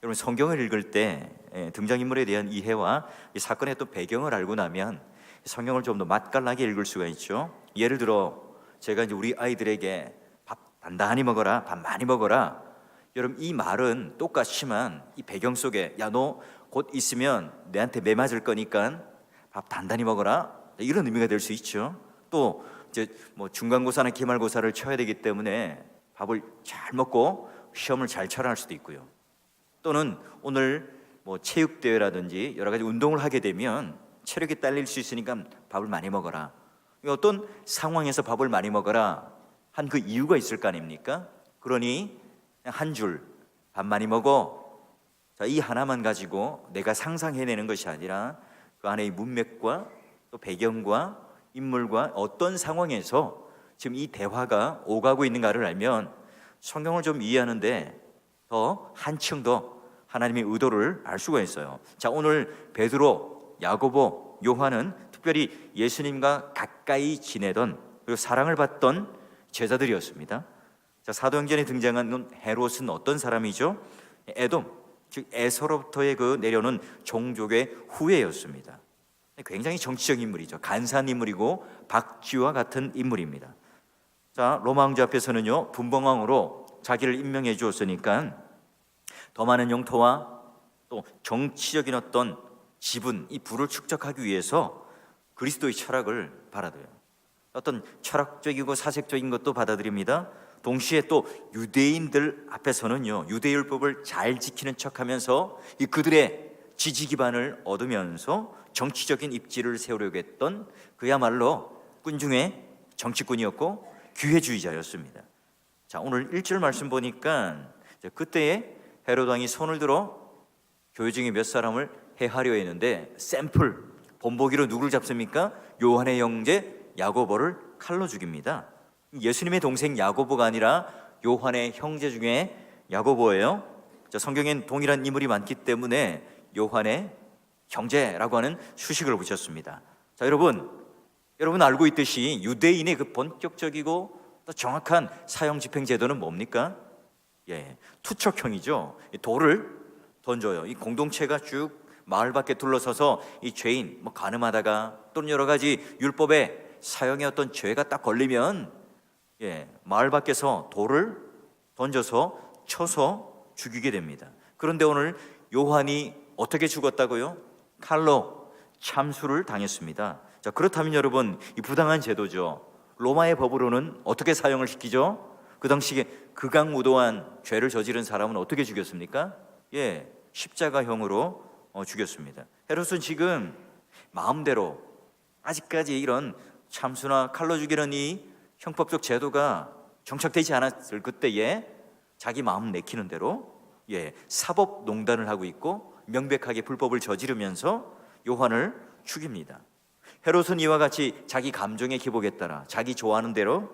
여러분 성경을 읽을 때 등장인물에 대한 이해와 이 사건의 또 배경을 알고 나면 성경을 좀 더 맛깔나게 읽을 수가 있죠. 예를 들어 제가 이제 우리 아이들에게 밥 단단히 먹어라, 밥 많이 먹어라. 여러분 이 말은 똑같지만 이 배경 속에 야 너 곧 있으면 내한테 매 맞을 거니까 밥 단단히 먹어라, 이런 의미가 될 수 있죠. 또 이제 뭐 중간고사나 기말고사를 쳐야 되기 때문에 밥을 잘 먹고 시험을 잘 쳐라 할 수도 있고요. 또는 오늘 뭐 체육대회라든지 여러 가지 운동을 하게 되면 체력이 딸릴 수 있으니까 밥을 많이 먹어라. 어떤 상황에서 밥을 많이 먹어라 한 그 이유가 있을 거 아닙니까? 그러니 한 줄 밥 많이 먹어, 자, 이 하나만 가지고 내가 상상해내는 것이 아니라 그 안에 문맥과 또 배경과 인물과 어떤 상황에서 지금 이 대화가 오가고 있는가를 알면 성경을 좀 이해하는데 더 한층 더 하나님의 의도를 알 수가 있어요. 자, 오늘 베드로, 야고보, 요한은 특별히 예수님과 가까이 지내던 그리고 사랑을 받던 제자들이었습니다. 자, 사도행전에 등장한 헤롯은 어떤 사람이죠? 에돔, 즉 에서로부터의 그 내려오는 종족의 후예였습니다. 굉장히 정치적 인물이죠. 간사한 인물이고 박쥐와 같은 인물입니다. 자, 로마 황제 앞에서는요 분봉왕으로 자기를 임명해 주었으니까 더 많은 영토와 또 정치적인 어떤 지분, 이 부를 축적하기 위해서 그리스도의 철학을 받아들여요. 어떤 철학적이고 사색적인 것도 받아들입니다. 동시에 또 유대인들 앞에서는요 유대율법을 잘 지키는 척하면서 이 그들의 지지 기반을 얻으면서 정치적인 입지를 세우려고 했던 그야말로 꾼 중에 정치꾼이었고 기회주의자였습니다. 자, 오늘 1절 말씀 보니까 그때에 헤롯 왕이 손을 들어 교회 중에 몇 사람을 해하려 했는데 샘플 본보기로 누구를 잡습니까? 요한의 형제 야고보를 칼로 죽입니다. 예수님의 동생 야고보가 아니라 요한의 형제 중에 야고보예요. 자, 성경엔 동일한 인물이 많기 때문에 요한의 형제라고 하는 수식을 붙였습니다. 자, 여러분 알고 있듯이 유대인의 그 본격적이고 또 정확한 사형 집행 제도는 뭡니까? 투척형이죠. 돌을 던져요. 이 공동체가 쭉 마을 밖에 둘러서서 이 죄인, 뭐 간음하다가 또는 여러 가지 율법에 사형의 어떤 죄가 딱 걸리면 마을 밖에서 돌을 던져서 쳐서 죽이게 됩니다. 그런데 오늘 요한이 어떻게 죽었다고요? 칼로 참수를 당했습니다. 자, 그렇다면 여러분 이 부당한 제도죠. 로마의 법으로는 어떻게 사형을 시키죠? 그 당시에 극악무도한 죄를 저지른 사람은 어떻게 죽였습니까? 십자가형으로 죽였습니다. 헤롯은 지금 마음대로 아직까지 이런 참수나 칼로 죽이는 이 형법적 제도가 정착되지 않았을 그때에 자기 마음 내키는 대로 사법농단을 하고 있고 명백하게 불법을 저지르면서 요한을 죽입니다. 헤롯은 이와 같이 자기 감정의 기복에 따라 자기 좋아하는 대로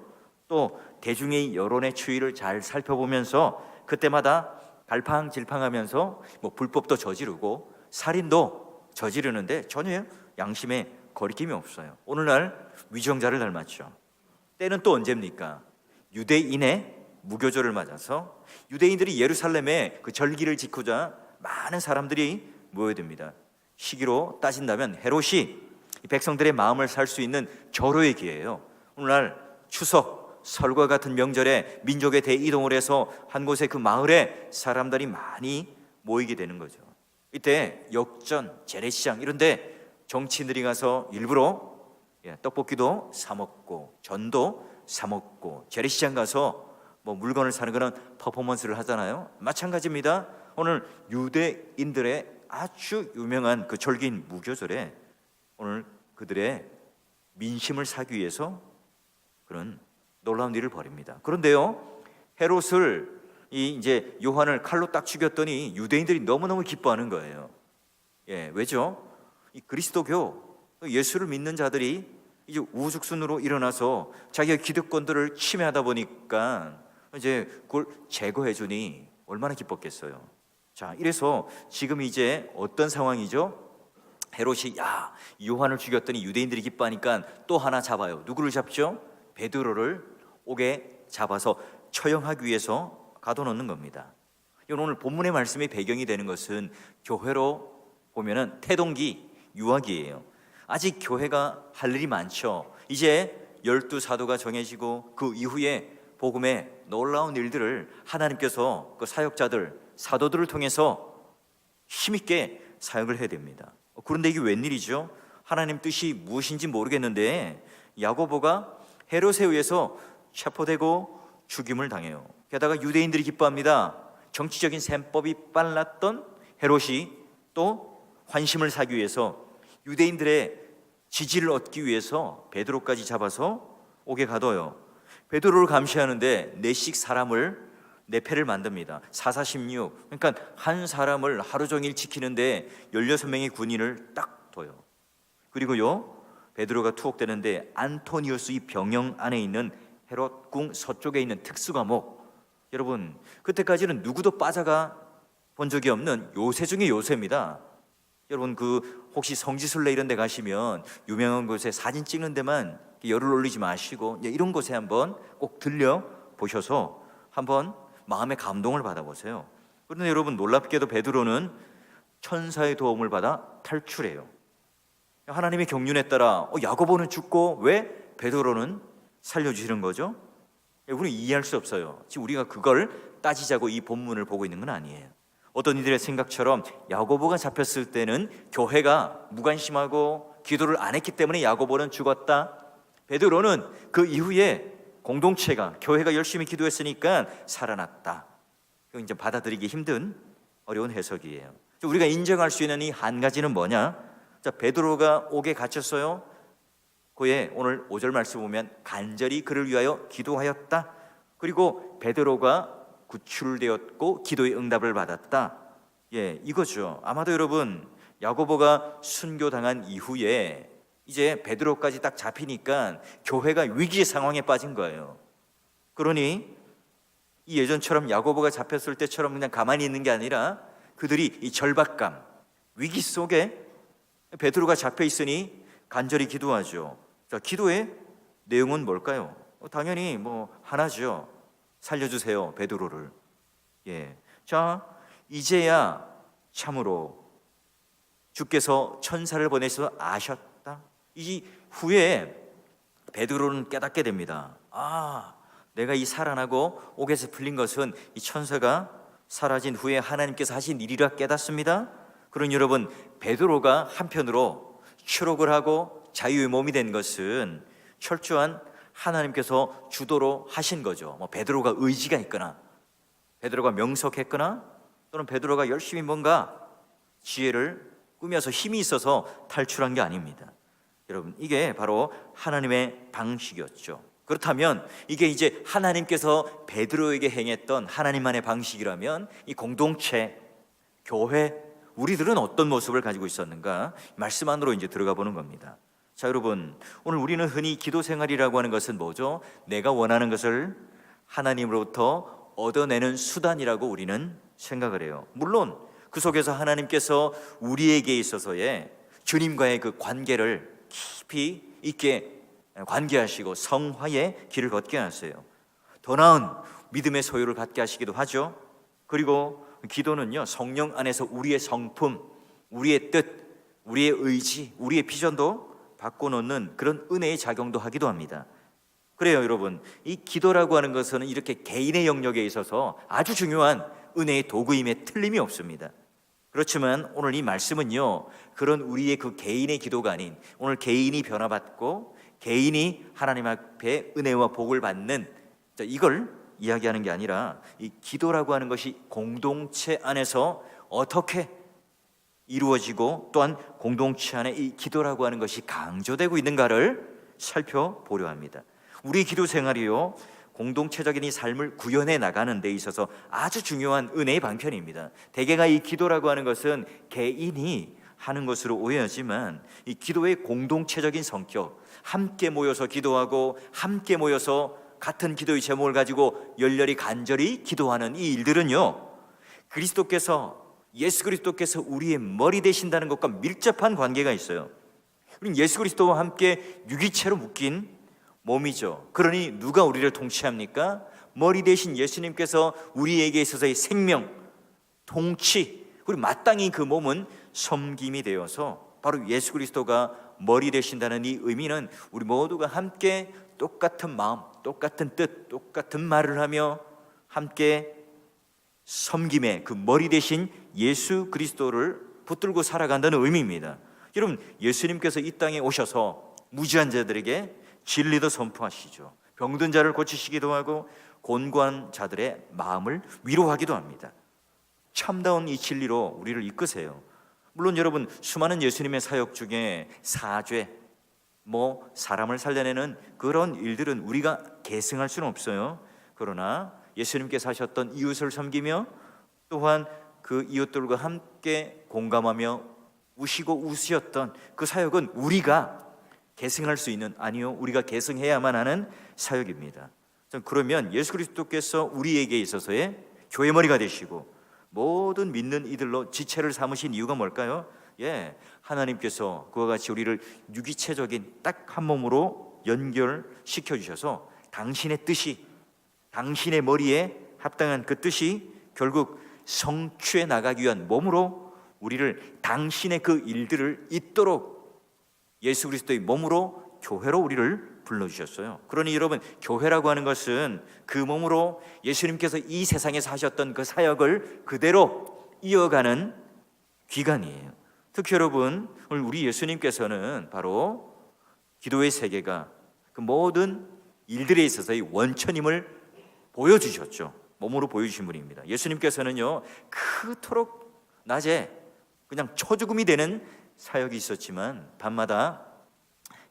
또 대중의 여론의 추이를 잘 살펴보면서 그때마다 갈팡질팡하면서 뭐 불법도 저지르고 살인도 저지르는데 전혀 양심에 거리낌이 없어요. 오늘날 위정자를 닮았죠. 때는 또 언제입니까? 유대인의 무교절을 맞아서 유대인들이 예루살렘에 그 절기를 지키자 많은 사람들이 모여듭니다. 시기로 따진다면 헤롯이 백성들의 마음을 살 수 있는 절호의 기회예요. 오늘날 추석, 설과 같은 명절에 민족의 대이동을 해서 한 곳에 그 마을에 사람들이 많이 모이게 되는 거죠. 이때 역전, 재래시장 이런데 정치인들이 가서 일부러 떡볶이도 사 먹고 전도 사 먹고 재래시장 가서 뭐 물건을 사는 그런 퍼포먼스를 하잖아요. 마찬가지입니다. 오늘 유대인들의 아주 유명한 그 절기인 무교절에 오늘 그들의 민심을 사기 위해서 그런 놀라운 일을 벌입니다. 그런데요, 헤롯을 이제 요한을 칼로 딱 죽였더니 유대인들이 너무너무 기뻐하는 거예요. 왜죠? 이 그리스도교 예수를 믿는 자들이 이제 우후죽순으로 일어나서 자기의 기득권들을 침해하다 보니까 이제 그걸 제거해 주니 얼마나 기뻤겠어요. 자, 이래서 지금 이제 어떤 상황이죠? 헤롯이 요한을 죽였더니 유대인들이 기뻐하니까 또 하나 잡아요. 누구를 잡죠? 베드로를 옥에 잡아서 처형하기 위해서 가둬놓는 겁니다. 오늘 본문의 말씀의 배경이 되는 것은 교회로 보면은 태동기, 유학이에요. 아직 교회가 할 일이 많죠. 이제 12사도가 정해지고 그 이후에 복음의 놀라운 일들을 하나님께서 그 사역자들, 사도들을 통해서 힘있게 사역을 해야 됩니다. 그런데 이게 웬일이죠? 하나님 뜻이 무엇인지 모르겠는데 야고보가 헤롯에 의해서 체포되고 죽임을 당해요. 게다가 유대인들이 기뻐합니다. 정치적인 셈법이 빨랐던 헤롯이 또 환심을 사기 위해서 유대인들의 지지를 얻기 위해서 베드로까지 잡아서 옥에 가둬요. 베드로를 감시하는데 네씩 사람을 네 패를 만듭니다. 446, 그러니까 한 사람을 하루 종일 지키는데 16명의 군인을 딱 둬요. 그리고요 베드로가 투옥되는데 안토니우스 이 병영 안에 있는 헤롯궁 서쪽에 있는 특수감옥, 여러분 그때까지는 누구도 빠져가 본 적이 없는 요새 중에 요새입니다. 여러분 그 혹시 성지순례 이런 데 가시면 유명한 곳에 사진 찍는 데만 열을 올리지 마시고 이런 곳에 한번 꼭 들려 보셔서 한번 마음의 감동을 받아보세요. 그런데 여러분 놀랍게도 베드로는 천사의 도움을 받아 탈출해요. 하나님의 경륜에 따라 야고보는 죽고 왜 베드로는 살려주시는 거죠? 우리는 이해할 수 없어요. 지금 우리가 그걸 따지자고 이 본문을 보고 있는 건 아니에요. 어떤 이들의 생각처럼 야고보가 잡혔을 때는 교회가 무관심하고 기도를 안 했기 때문에 야고보는 죽었다. 베드로는 그 이후에 공동체가 교회가 열심히 기도했으니까 살아났다. 이거 이제 받아들이기 힘든 어려운 해석이에요. 우리가 인정할 수 있는 이 한 가지는 뭐냐? 자, 베드로가 옥에 갇혔어요. 그에 오늘 5절 말씀 보면 간절히 그를 위하여 기도하였다. 그리고 베드로가 구출되었고 기도의 응답을 받았다. 이거죠. 아마도 여러분 야고보가 순교당한 이후에 이제 베드로까지 딱 잡히니까 교회가 위기의 상황에 빠진 거예요. 그러니 이 예전처럼 야고보가 잡혔을 때처럼 그냥 가만히 있는 게 아니라 그들이 이 절박감, 위기 속에 베드로가 잡혀 있으니 간절히 기도하죠. 자, 기도의 내용은 뭘까요? 당연히 하나죠. 살려주세요, 베드로를. 자, 이제야 참으로 주께서 천사를 보내셔서 아셨다. 이 후에 베드로는 깨닫게 됩니다. 내가 이 살아나고 옥에서 풀린 것은 이 천사가 사라진 후에 하나님께서 하신 일이라 깨닫습니다. 그러니 여러분 베드로가 한편으로 추록을 하고 자유의 몸이 된 것은 철저한 하나님께서 주도로 하신 거죠. 베드로가 의지가 있거나 베드로가 명석했거나 또는 베드로가 열심히 뭔가 지혜를 꾸며서 힘이 있어서 탈출한 게 아닙니다. 여러분 이게 바로 하나님의 방식이었죠. 그렇다면 이게 이제 하나님께서 베드로에게 행했던 하나님만의 방식이라면 이 공동체, 교회, 우리들은 어떤 모습을 가지고 있었는가? 말씀 안으로 이제 들어가 보는 겁니다. 자, 여러분 오늘 우리는 흔히 기도 생활이라고 하는 것은 뭐죠? 내가 원하는 것을 하나님으로부터 얻어내는 수단이라고 우리는 생각을 해요. 물론 그 속에서 하나님께서 우리에게 있어서의 주님과의 그 관계를 깊이 있게 관계하시고 성화의 길을 걷게 하세요. 더 나은 믿음의 소유를 갖게 하시기도 하죠. 그리고 기도는요 성령 안에서 우리의 성품, 우리의 뜻, 우리의 의지, 우리의 비전도 바꿔놓는 그런 은혜의 작용도 하기도 합니다. 그래요 여러분, 이 기도라고 하는 것은 이렇게 개인의 영역에 있어서 아주 중요한 은혜의 도구임에 틀림이 없습니다. 그렇지만 오늘 이 말씀은요 그런 우리의 그 개인의 기도가 아닌 오늘 개인이 변화받고 개인이 하나님 앞에 은혜와 복을 받는 이걸 이야기하는 게 아니라 이 기도라고 하는 것이 공동체 안에서 어떻게 이루어지고 또한 공동체 안에 이 기도라고 하는 것이 강조되고 있는가를 살펴보려 합니다. 우리 기도 생활이요 공동체적인 이 삶을 구현해 나가는 데 있어서 아주 중요한 은혜의 방편입니다. 대개가 이 기도라고 하는 것은 개인이 하는 것으로 오해하지만 이 기도의 공동체적인 성격, 함께 모여서 기도하고 함께 모여서 같은 기도의 제목을 가지고 열렬히 간절히 기도하는 이 일들은요 예수 그리스도께서 우리의 머리 되신다는 것과 밀접한 관계가 있어요. 우리는 예수 그리스도와 함께 유기체로 묶인 몸이죠. 그러니 누가 우리를 통치합니까? 머리 되신 예수님께서 우리에게 있어서의 생명, 통치, 그리고 마땅히 그 몸은 섬김이 되어서 바로 예수 그리스도가 머리 되신다는 이 의미는 우리 모두가 함께 똑같은 마음, 똑같은 뜻, 똑같은 말을 하며 함께 섬김의 그 머리 되신 예수 그리스도를 붙들고 살아간다는 의미입니다. 여러분, 예수님께서 이 땅에 오셔서 무지한 자들에게 진리도 선포하시죠. 병든 자를 고치시기도 하고 곤고한 자들의 마음을 위로하기도 합니다. 참다운 이 진리로 우리를 이끄세요. 물론 여러분, 수많은 예수님의 사역 중에 사죄, 사람을 살려내는 그런 일들은 우리가 계승할 수는 없어요. 그러나 예수님께서 하셨던 이웃을 섬기며 또한 그 이웃들과 함께 공감하며 우시고 웃으셨던 그 사역은 우리가 계승할 수 있는, 아니요, 우리가 계승해야만 하는 사역입니다. 그러면 예수 그리스도께서 우리에게 있어서의 교회 머리가 되시고 모든 믿는 이들로 지체를 삼으신 이유가 뭘까요? 하나님께서 그와 같이 우리를 유기체적인 딱 한 몸으로 연결시켜 주셔서 당신의 뜻이, 당신의 머리에 합당한 그 뜻이 결국 성취해 나가기 위한 몸으로 우리를, 당신의 그 일들을 잇도록 예수 그리스도의 몸으로, 교회로 우리를 불러주셨어요. 그러니 여러분, 교회라고 하는 것은 그 몸으로 예수님께서 이 세상에서 하셨던 그 사역을 그대로 이어가는 기관이에요. 특히 여러분, 오늘 우리 예수님께서는 바로 기도의 세계가 그 모든 일들에 있어서의 원천임을 보여주셨죠. 몸으로 보여주신 분입니다. 예수님께서는요, 그토록 낮에 그냥 초죽음이 되는 사역이 있었지만 밤마다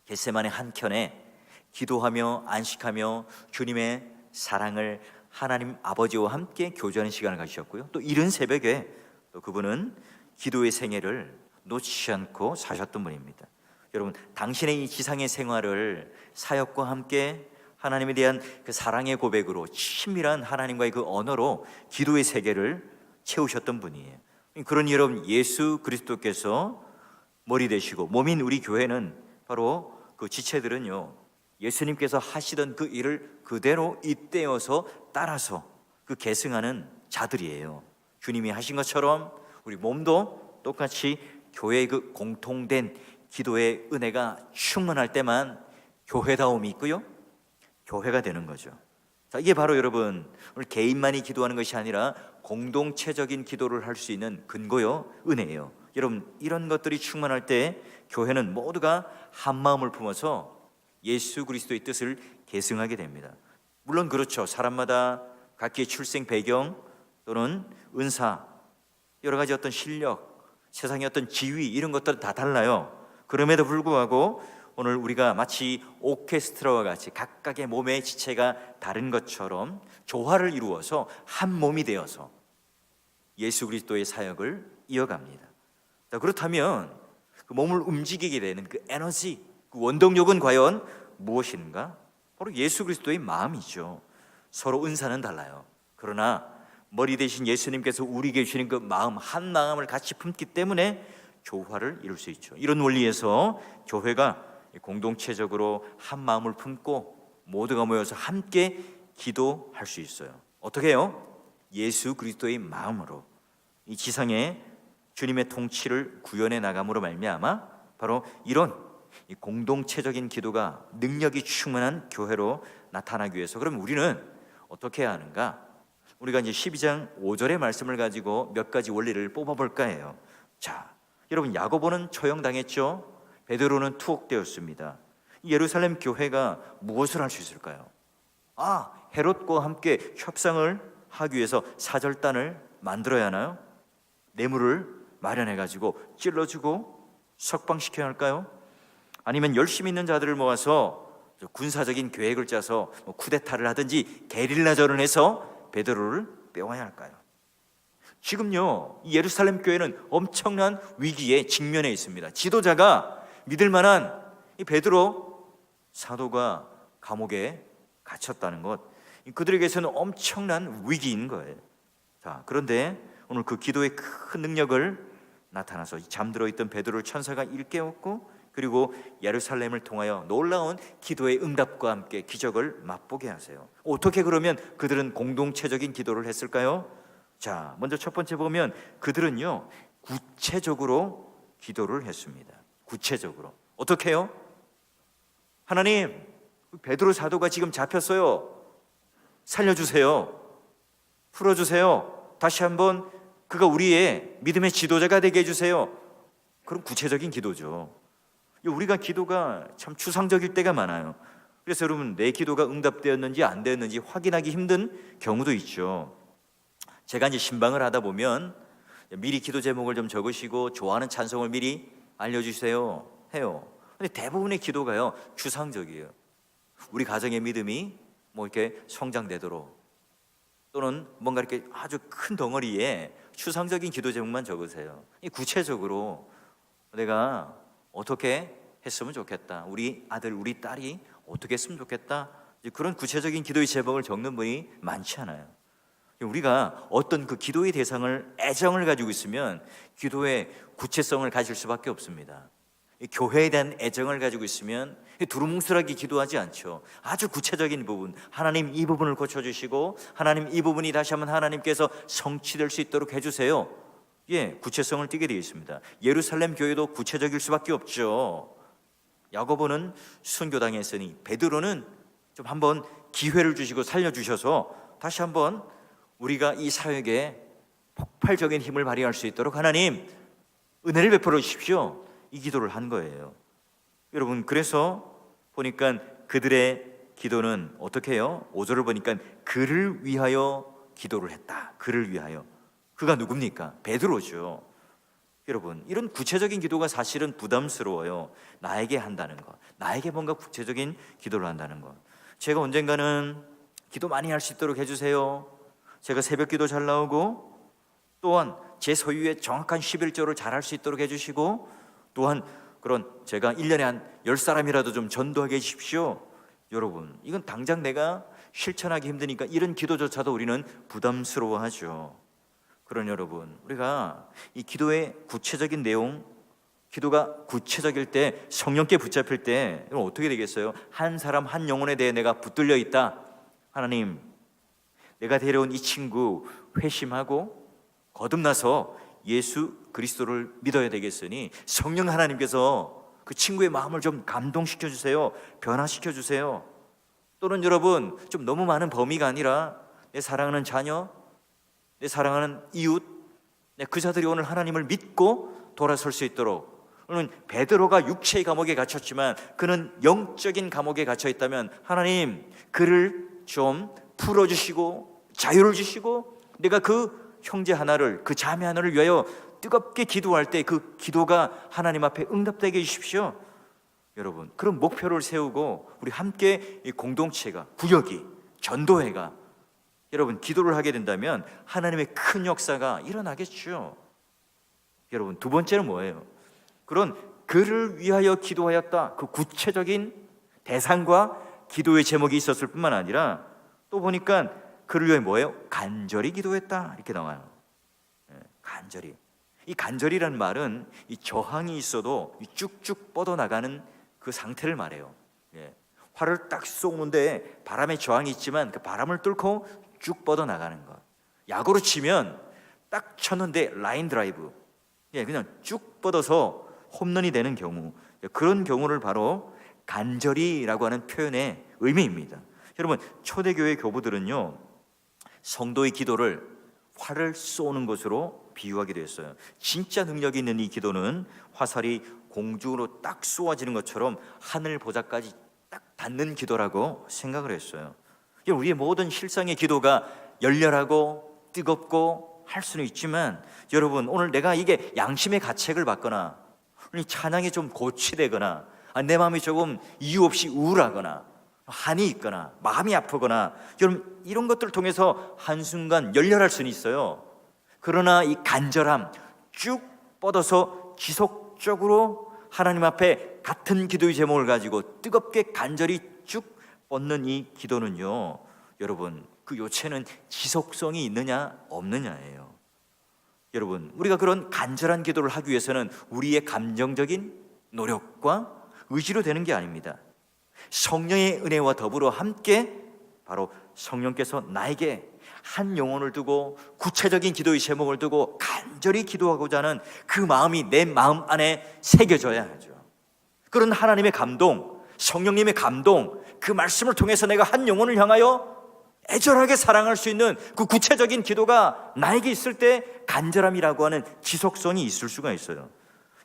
겟세마네 한켠에 기도하며 안식하며 주님의 사랑을 하나님 아버지와 함께 교제하는 시간을 가지셨고요, 또 이른 새벽에 또 그분은 기도의 생애를 놓치지 않고 사셨던 분입니다. 여러분, 당신의 이 지상의 생활을 사역과 함께 하나님에 대한 그 사랑의 고백으로, 친밀한 하나님과의 그 언어로 기도의 세계를 채우셨던 분이에요. 그러니 여러분, 예수 그리스도께서 머리 되시고 몸인 우리 교회는 바로 그 지체들은요, 예수님께서 하시던 그 일을 그대로 잇대어서 따라서 그 계승하는 자들이에요. 주님이 하신 것처럼 우리 몸도 똑같이 교회의 그 공통된 기도의 은혜가 충만할 때만 교회다움이 있고요, 교회가 되는 거죠. 자, 이게 바로 여러분, 오늘 개인만이 기도하는 것이 아니라 공동체적인 기도를 할 수 있는 근거요, 은혜예요. 여러분, 이런 것들이 충만할 때 교회는 모두가 한 마음을 품어서 예수 그리스도의 뜻을 계승하게 됩니다. 물론 그렇죠, 사람마다 각기의 출생 배경 또는 은사, 여러 가지 어떤 실력, 세상의 어떤 지위, 이런 것들은 다 달라요. 그럼에도 불구하고 오늘 우리가 마치 오케스트라와 같이 각각의 몸의 지체가 다른 것처럼 조화를 이루어서 한 몸이 되어서 예수 그리스도의 사역을 이어갑니다. 자, 그렇다면 그 몸을 움직이게 되는 그 에너지, 그 원동력은 과연 무엇인가? 바로 예수 그리스도의 마음이죠. 서로 은사는 달라요. 그러나 머리 대신 예수님께서 우리에게 주시는 그 마음, 한 마음을 같이 품기 때문에 조화를 이룰 수 있죠. 이런 원리에서 교회가 공동체적으로 한 마음을 품고 모두가 모여서 함께 기도할 수 있어요. 어떻게 해요? 예수 그리스도의 마음으로, 이 지상에 주님의 통치를 구현해 나감으로 말미암아 바로 이런 이 공동체적인 기도가 능력이 충만한 교회로 나타나기 위해서, 그럼 우리는 어떻게 해야 하는가? 우리가 이제 12장 5절의 말씀을 가지고 몇 가지 원리를 뽑아볼까 해요. 자, 여러분, 야고보는 처형당했죠. 베드로는 투옥되었습니다. 예루살렘 교회가 무엇을 할 수 있을까요? 헤롯과 함께 협상을 하기 위해서 사절단을 만들어야 하나요? 뇌물을 마련해가지고 찔러주고 석방시켜야 할까요? 아니면 열심히 있는 자들을 모아서 군사적인 계획을 짜서 쿠데타를 하든지 게릴라전을 해서 베드로를 빼와야 할까요? 지금요, 이 예루살렘 교회는 엄청난 위기에 직면해 있습니다. 지도자가 믿을 만한 이 베드로 사도가 감옥에 갇혔다는 것, 그들에게서는 엄청난 위기인 거예요. 자, 그런데 오늘 그 기도의 큰 능력을 나타나서 잠들어 있던 베드로를 천사가 일깨웠고, 그리고 예루살렘을 통하여 놀라운 기도의 응답과 함께 기적을 맛보게 하세요. 어떻게 그러면 그들은 공동체적인 기도를 했을까요? 자, 먼저 첫 번째 보면 그들은요 구체적으로 기도를 했습니다. 구체적으로 어떻게 해요? 하나님, 베드로 사도가 지금 잡혔어요. 살려주세요. 풀어주세요. 다시 한번 그가 우리의 믿음의 지도자가 되게 해주세요. 그런 구체적인 기도죠. 우리가 기도가 참 추상적일 때가 많아요. 그래서 여러분, 내 기도가 응답되었는지 안 되었는지 확인하기 힘든 경우도 있죠. 제가 이제 신방을 하다 보면 미리 기도 제목을 좀 적으시고 좋아하는 찬송을 미리 알려주세요 해요. 근데 대부분의 기도가요 추상적이에요. 우리 가정의 믿음이 뭐 이렇게 성장되도록, 또는 뭔가 이렇게 아주 큰 덩어리에 추상적인 기도 제목만 적으세요. 구체적으로 내가 어떻게 했으면 좋겠다, 우리 아들 우리 딸이 어떻게 했으면 좋겠다, 그런 구체적인 기도의 제목을 적는 분이 많지 않아요. 우리가 어떤 그 기도의 대상을, 애정을 가지고 있으면 기도의 구체성을 가질 수밖에 없습니다. 교회에 대한 애정을 가지고 있으면 두루뭉술하게 기도하지 않죠. 아주 구체적인 부분, 하나님 이 부분을 고쳐주시고, 하나님 이 부분이 다시 한번 하나님께서 성취될 수 있도록 해주세요. 구체성을 띠게 되어 있습니다. 예루살렘 교회도 구체적일 수밖에 없죠. 야고보는 순교당했으니 베드로는 좀 한번 기회를 주시고 살려주셔서 다시 한번 우리가 이 사역에 폭발적인 힘을 발휘할 수 있도록 하나님 은혜를 베풀어 주십시오, 이 기도를 한 거예요. 여러분, 그래서 보니까 그들의 기도는 어떻게 해요? 5절을 보니까 그를 위하여 기도를 했다. 그를 위하여. 그가 누굽니까? 베드로죠. 여러분, 이런 구체적인 기도가 사실은 부담스러워요. 나에게 한다는 것, 나에게 뭔가 구체적인 기도를 한다는 것. 제가 언젠가는 기도 많이 할 수 있도록 해주세요, 제가 새벽 기도 잘 나오고, 또한 제 소유의 정확한 11조를 잘 할 수 있도록 해주시고, 또한 그런 제가 1년에 한 10사람이라도 좀 전도하게 해주십시오. 여러분, 이건 당장 내가 실천하기 힘드니까 이런 기도조차도 우리는 부담스러워하죠. 그런 여러분, 우리가 이 기도의 구체적인 내용, 기도가 구체적일 때, 성령께 붙잡힐 때 어떻게 되겠어요? 한 사람 한 영혼에 대해 내가 붙들려 있다. 하나님, 내가 데려온 이 친구 회심하고 거듭나서 예수 그리스도를 믿어야 되겠으니 성령 하나님께서 그 친구의 마음을 좀 감동시켜 주세요, 변화시켜 주세요. 또는 여러분, 좀 너무 많은 범위가 아니라 내 사랑하는 자녀, 내 사랑하는 이웃, 그 자들이 오늘 하나님을 믿고 돌아설 수 있도록. 오늘 베드로가 육체의 감옥에 갇혔지만 그는 영적인 감옥에 갇혀 있다면 하나님 그를 좀 풀어주시고 자유를 주시고, 내가 그 형제 하나를, 그 자매 하나를 위하여 뜨겁게 기도할 때 그 기도가 하나님 앞에 응답되게 해주십시오. 여러분, 그런 목표를 세우고 우리 함께 이 공동체가, 구역이, 전도회가 여러분 기도를 하게 된다면 하나님의 큰 역사가 일어나겠죠. 여러분, 두 번째는 뭐예요? 그런 그를 위하여 기도하였다, 그 구체적인 대상과 기도의 제목이 있었을 뿐만 아니라 또 보니까 그를 위해 뭐예요? 간절히 기도했다, 이렇게 나와요. 간절히. 이 간절이라는 말은 이 저항이 있어도 쭉쭉 뻗어나가는 그 상태를 말해요. 활을 딱 쏘는데 바람에 저항이 있지만 그 바람을 뚫고 쭉 뻗어나가는 것. 야구로 치면 딱 쳤는데 라인 드라이브, 그냥 쭉 뻗어서 홈런이 되는 경우, 그런 경우를 바로 간절히라고 하는 표현의 의미입니다. 여러분, 초대교회 교부들은요 성도의 기도를 활을 쏘는 것으로 비유하기도 했어요. 진짜 능력이 있는 이 기도는 화살이 공중으로 딱 쏘아지는 것처럼 하늘 보좌까지 딱 닿는 기도라고 생각을 했어요. 우리의 모든 실상의 기도가 열렬하고 뜨겁고 할 수는 있지만, 여러분, 오늘 내가 이게 양심의 가책을 받거나 찬양이 좀 고취되거나 내 마음이 조금 이유 없이 우울하거나 한이 있거나 마음이 아프거나, 여러분, 이런 것들을 통해서 한순간 열렬할 수는 있어요. 그러나 이 간절함, 쭉 뻗어서 지속적으로 하나님 앞에 같은 기도의 제목을 가지고 뜨겁게 간절히 쭉 뻗는 이 기도는요, 여러분, 그 요체는 지속성이 있느냐 없느냐예요. 여러분, 우리가 그런 간절한 기도를 하기 위해서는 우리의 감정적인 노력과 의지로 되는 게 아닙니다. 성령의 은혜와 더불어 함께 바로 성령께서 나에게 한 영혼을 두고 구체적인 기도의 제목을 두고 간절히 기도하고자 하는 그 마음이 내 마음 안에 새겨져야 하죠. 그런 하나님의 감동, 성령님의 감동, 그 말씀을 통해서 내가 한 영혼을 향하여 애절하게 사랑할 수 있는 그 구체적인 기도가 나에게 있을 때 간절함이라고 하는 지속성이 있을 수가 있어요.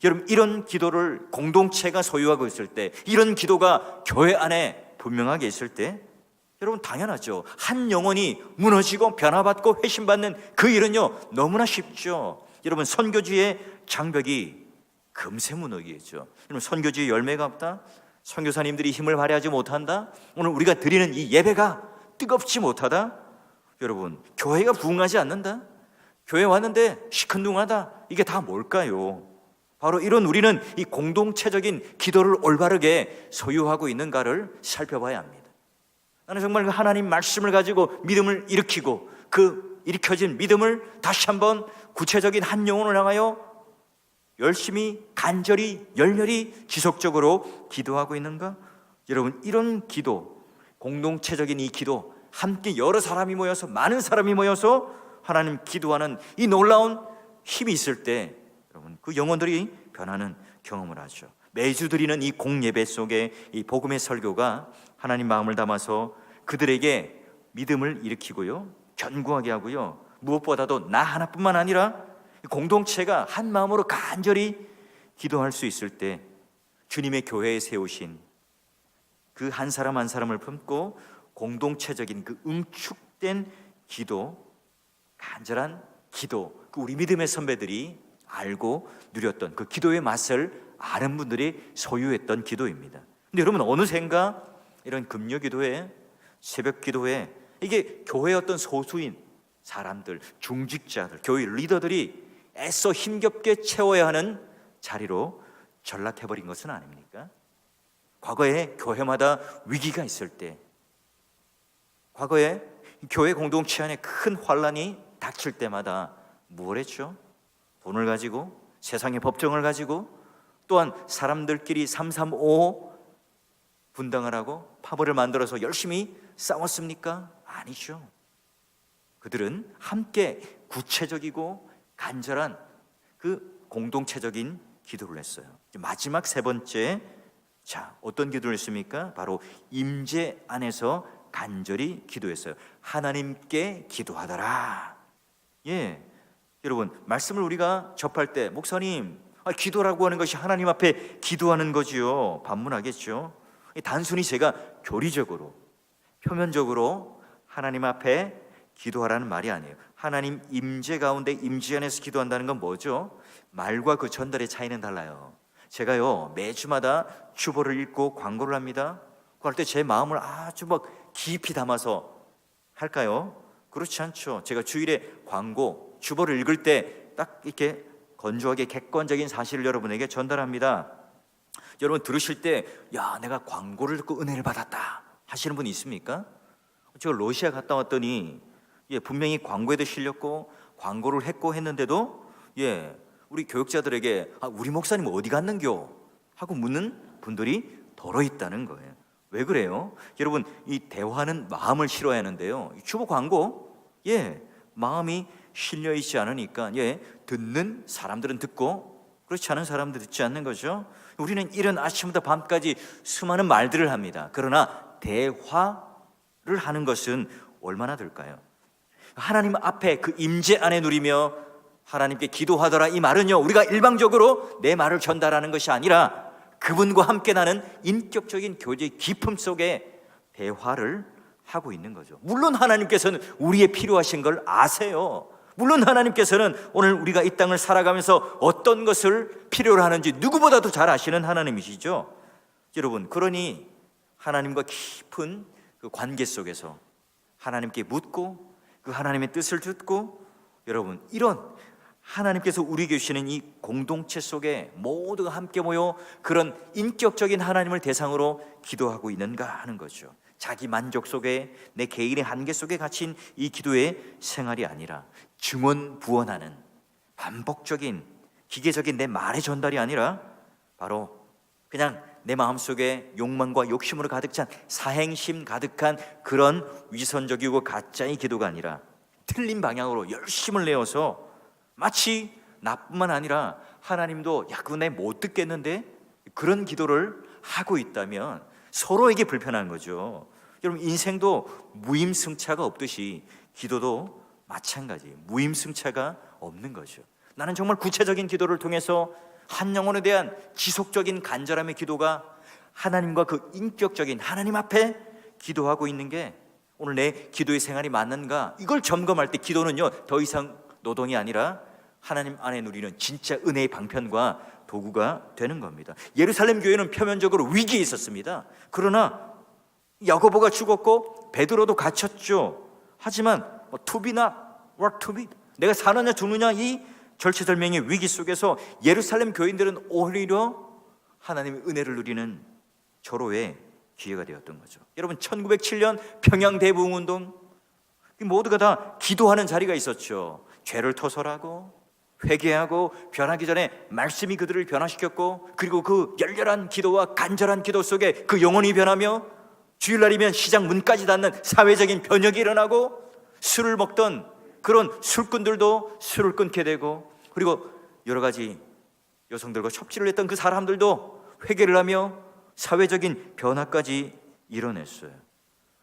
여러분, 이런 기도를 공동체가 소유하고 있을 때, 이런 기도가 교회 안에 분명하게 있을 때, 여러분 당연하죠. 한 영혼이 무너지고 변화받고 회심받는 그 일은요 너무나 쉽죠. 여러분, 선교지의 장벽이 금세 무너지겠죠. 여러분, 선교지의 열매가 없다, 선교사님들이 힘을 발휘하지 못한다, 오늘 우리가 드리는 이 예배가 뜨겁지 못하다, 여러분 교회가 부흥하지 않는다, 교회 왔는데 시큰둥하다, 이게 다 뭘까요? 바로 이런 우리는 이 공동체적인 기도를 올바르게 소유하고 있는가를 살펴봐야 합니다. 나는 정말 그 하나님 말씀을 가지고 믿음을 일으키고 그 일으켜진 믿음을 다시 한번 구체적인 한 영혼을 향하여 열심히 간절히 열렬히 지속적으로 기도하고 있는가? 여러분, 이런 기도, 공동체적인 이 기도, 함께 여러 사람이 모여서, 많은 사람이 모여서 하나님 기도하는 이 놀라운 힘이 있을 때 여러분 그 영혼들이 변하는 경험을 하죠. 매주 드리는 이 공예배 속에 이 복음의 설교가 하나님 마음을 담아서 그들에게 믿음을 일으키고요, 견고하게 하고요, 무엇보다도 나 하나뿐만 아니라 공동체가 한 마음으로 간절히 기도할 수 있을 때 주님의 교회에 세우신 그 한 사람 한 사람을 품고 공동체적인 그 응축된 기도, 간절한 기도, 그 우리 믿음의 선배들이 알고 누렸던 그 기도의 맛을 아는 분들이 소유했던 기도입니다. 근데 여러분, 어느샌가 이런 금요 기도회, 새벽 기도회, 이게 교회의 어떤 소수인 사람들, 중직자들, 교회 리더들이 애써 힘겹게 채워야 하는 자리로 전락해버린 것은 아닙니까? 과거에 교회마다 위기가 있을 때, 과거에 교회 공동체 안에 큰 환란이 닥칠 때마다 뭘 했죠? 돈을 가지고, 세상의 법정을 가지고, 또한 사람들끼리 335 분당을 하고 파벌을 만들어서 열심히 싸웠습니까? 아니죠. 그들은 함께 구체적이고 간절한 그 공동체적인 기도를 했어요. 마지막 세 번째, 자, 어떤 기도를 했습니까? 바로 임재 안에서 간절히 기도했어요. 하나님께 기도하더라. 예, 여러분, 말씀을 우리가 접할 때 목사님, 기도라고 하는 것이 하나님 앞에 기도하는 거지요, 반문하겠죠. 단순히 제가 교리적으로, 표면적으로 하나님 앞에 기도하라는 말이 아니에요. 하나님 임재 가운데, 임재 안에서 기도한다는 건 뭐죠? 말과 그 전달의 차이는 달라요. 제가요 매주마다 주보를 읽고 광고를 합니다. 그럴 때 제 마음을 아주 막 깊이 담아서 할까요? 그렇지 않죠. 제가 주일에 광고, 주보를 읽을 때 딱 이렇게 건조하게 객관적인 사실을 여러분에게 전달합니다. 여러분 들으실 때, 야, 내가 광고를 듣고 은혜를 받았다 하시는 분이 있습니까? 제가 러시아 갔다 왔더니 분명히 광고에도 실렸고 광고를 했고 했는데도 우리 교육자들에게 우리 목사님 어디 갔는겨? 하고 묻는 분들이 더러 있다는 거예요. 왜 그래요? 여러분, 이 대화는 마음을 실어야 하는데요, 주보 광고, 마음이 실려 있지 않으니까 듣는 사람들은 듣고 그렇지 않은 사람들 듣지 않는 거죠. 우리는 이런 아침부터 밤까지 수많은 말들을 합니다. 그러나 대화를 하는 것은 얼마나 될까요? 하나님 앞에 그 임재 안에 누리며 하나님께 기도하더라, 이 말은요 우리가 일방적으로 내 말을 전달하는 것이 아니라 그분과 함께 나는 인격적인 교제의 깊음 속에 대화를 하고 있는 거죠. 물론 하나님께서는 우리의 필요하신 걸 아세요. 물론 하나님께서는 오늘 우리가 이 땅을 살아가면서 어떤 것을 필요로 하는지 누구보다도 잘 아시는 하나님이시죠. 여러분, 그러니 하나님과 깊은 그 관계 속에서 하나님께 묻고 그 하나님의 뜻을 듣고, 여러분, 이런 하나님께서 우리에게 주시는 이 공동체 속에 모두가 함께 모여 그런 인격적인 하나님을 대상으로 기도하고 있는가 하는 거죠. 자기 만족 속에, 내 개인의 한계 속에 갇힌 이 기도의 생활이 아니라 증언부언하는 반복적인 기계적인 내 말의 전달이 아니라 바로 그냥 내 마음속에 욕망과 욕심으로 가득 찬 사행심 가득한 그런 위선적이고 가짜의 기도가 아니라 틀린 방향으로 열심을 내어서 마치 나뿐만 아니라 하나님도 야 그거 내 못 듣겠는데 그런 기도를 하고 있다면 서로에게 불편한 거죠. 여러분 인생도 무임승차가 없듯이 기도도 마찬가지 무임승차가 없는 거죠. 나는 정말 구체적인 기도를 통해서 한 영혼에 대한 지속적인 간절함의 기도가 하나님과 그 인격적인 하나님 앞에 기도하고 있는 게 오늘 내 기도의 생활이 맞는가, 이걸 점검할 때 기도는요 더 이상 노동이 아니라 하나님 안에 누리는 진짜 은혜의 방편과 도구가 되는 겁니다. 예루살렘 교회는 표면적으로 위기에 있었습니다. 그러나 야고보가 죽었고 베드로도 갇혔죠. 하지만 to be not what to be, 내가 사느냐 죽느냐 이 절체절명의 위기 속에서 예루살렘 교인들은 오히려 하나님의 은혜를 누리는 절호의 기회가 되었던 거죠. 여러분 1907년 평양 대부흥운동 모두가 다 기도하는 자리가 있었죠. 죄를 토설하고 회개하고 변하기 전에 말씀이 그들을 변화시켰고, 그리고 그 열렬한 기도와 간절한 기도 속에 그 영혼이 변하며 주일날이면 시장 문까지 닿는 사회적인 변혁이 일어나고, 술을 먹던 그런 술꾼들도 술을 끊게 되고, 그리고 여러 가지 여성들과 첩지를 했던 그 사람들도 회개를 하며 사회적인 변화까지 이뤄냈어요.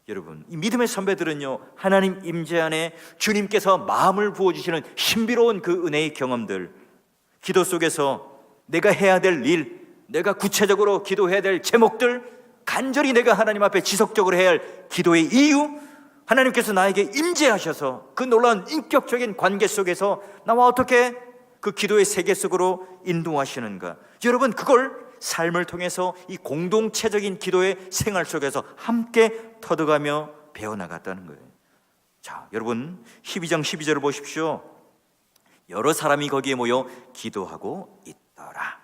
여러분 이 믿음의 선배들은요 하나님 임재 안에 주님께서 마음을 부어주시는 신비로운 그 은혜의 경험들, 기도 속에서 내가 해야 될 일, 내가 구체적으로 기도해야 될 제목들, 간절히 내가 하나님 앞에 지속적으로 해야 할 기도의 이유, 하나님께서 나에게 임재하셔서 그 놀라운 인격적인 관계 속에서 나와 어떻게 그 기도의 세계 속으로 인도하시는가, 여러분 그걸 삶을 통해서 이 공동체적인 기도의 생활 속에서 함께 터득하며 배워나갔다는 거예요. 자, 여러분 12장 12절을 보십시오. 여러 사람이 거기에 모여 기도하고 있더라.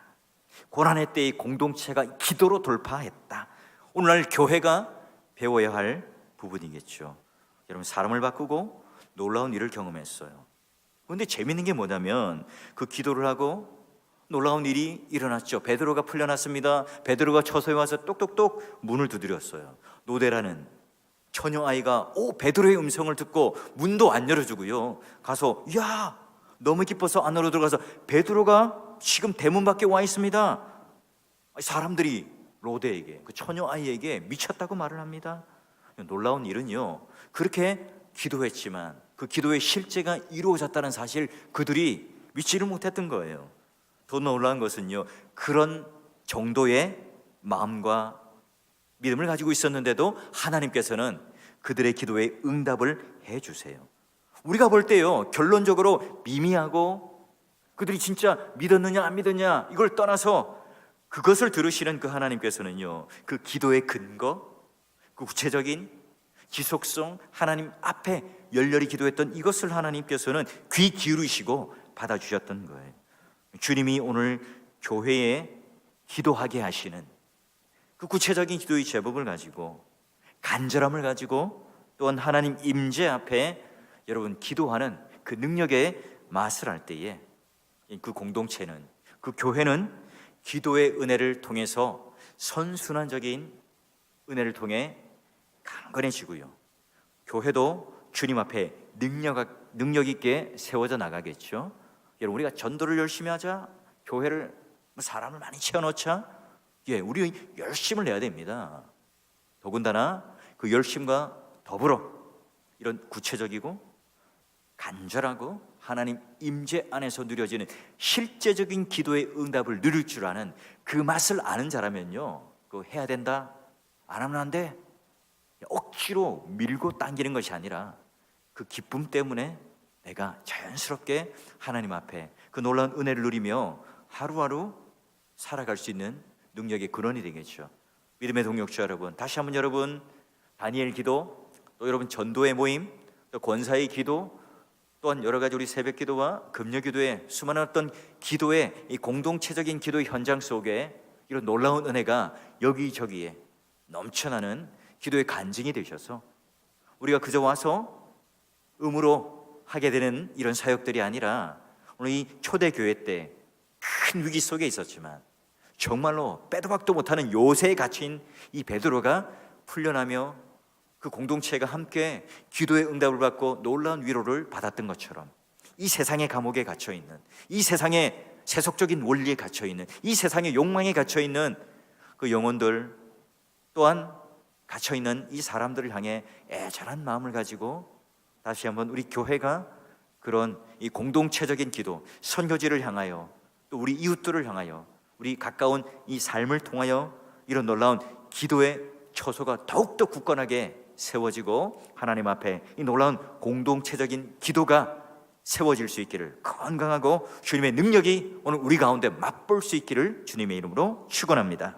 고난의 때의 공동체가 기도로 돌파했다. 오늘날 교회가 배워야 할 부분이겠죠. 여러분 사람을 바꾸고 놀라운 일을 경험했어요. 그런데 재밌는 게 뭐냐면 그 기도를 하고 놀라운 일이 일어났죠. 베드로가 풀려났습니다. 베드로가 처소에 와서 똑똑똑 문을 두드렸어요. 노대라는 처녀아이가 베드로의 음성을 듣고 문도 안 열어주고요, 가서 야 너무 기뻐서 안으로 들어가서 베드로가 지금 대문 밖에 와 있습니다. 사람들이 로데에게, 그 처녀아이에게 미쳤다고 말을 합니다. 놀라운 일은요, 그렇게 기도했지만 그 기도의 실제가 이루어졌다는 사실 그들이 믿지를 못했던 거예요. 더 놀라운 것은요, 그런 정도의 마음과 믿음을 가지고 있었는데도 하나님께서는 그들의 기도에 응답을 해주세요. 우리가 볼 때요 결론적으로 미미하고 그들이 진짜 믿었느냐 안 믿었냐 이걸 떠나서 그것을 들으시는 그 하나님께서는요 그 기도의 근거, 그 구체적인 지속성, 하나님 앞에 열렬히 기도했던 이것을 하나님께서는 귀 기울이시고 받아주셨던 거예요. 주님이 오늘 교회에 기도하게 하시는 그 구체적인 기도의 제목을 가지고, 간절함을 가지고, 또한 하나님 임재 앞에 여러분 기도하는 그 능력의 맛을 알 때에 그 공동체는, 그 교회는 기도의 은혜를 통해서 선순환적인 은혜를 통해 강건해지고요, 교회도 주님 앞에 능력 있게 세워져 나가겠죠. 여러분 우리가 전도를 열심히 하자, 교회를 사람을 많이 채워넣자, 우리 열심을 내야 됩니다. 더군다나 그 열심과 더불어 이런 구체적이고 간절하고 하나님 임재 안에서 누려지는 실제적인 기도의 응답을 누릴 줄 아는 그 맛을 아는 자라면요 그거 해야 된다, 안 하면 안 돼, 억지로 밀고 당기는 것이 아니라 그 기쁨 때문에 내가 자연스럽게 하나님 앞에 그 놀라운 은혜를 누리며 하루하루 살아갈 수 있는 능력의 근원이 되겠죠. 믿음의 동역자 여러분, 다시 한번 여러분 다니엘 기도, 또 여러분 전도의 모임, 또 권사의 기도, 또한 여러 가지 우리 새벽 기도와 금요 기도의 수많은 어떤 기도의 이 공동체적인 기도의 현장 속에 이런 놀라운 은혜가 여기저기에 넘쳐나는 기도의 간증이 되셔서 우리가 그저 와서 의무로 하게 되는 이런 사역들이 아니라, 오늘 이 초대교회 때 큰 위기 속에 있었지만 정말로 빼도 박도 못하는 요새에 갇힌 이 베드로가 풀려나며 그 공동체가 함께 기도의 응답을 받고 놀라운 위로를 받았던 것처럼, 이 세상의 감옥에 갇혀있는, 이 세상의 세속적인 원리에 갇혀있는, 이 세상의 욕망에 갇혀있는 그 영혼들 또한 갇혀있는 이 사람들을 향해 애절한 마음을 가지고 다시 한번 우리 교회가 그런 이 공동체적인 기도, 선교지를 향하여 또 우리 이웃들을 향하여 우리 가까운 이 삶을 통하여 이런 놀라운 기도의 처소가 더욱더 굳건하게 세워지고 하나님 앞에 이 놀라운 공동체적인 기도가 세워질 수 있기를, 건강하고 주님의 능력이 오늘 우리 가운데 맛볼 수 있기를 주님의 이름으로 축원합니다.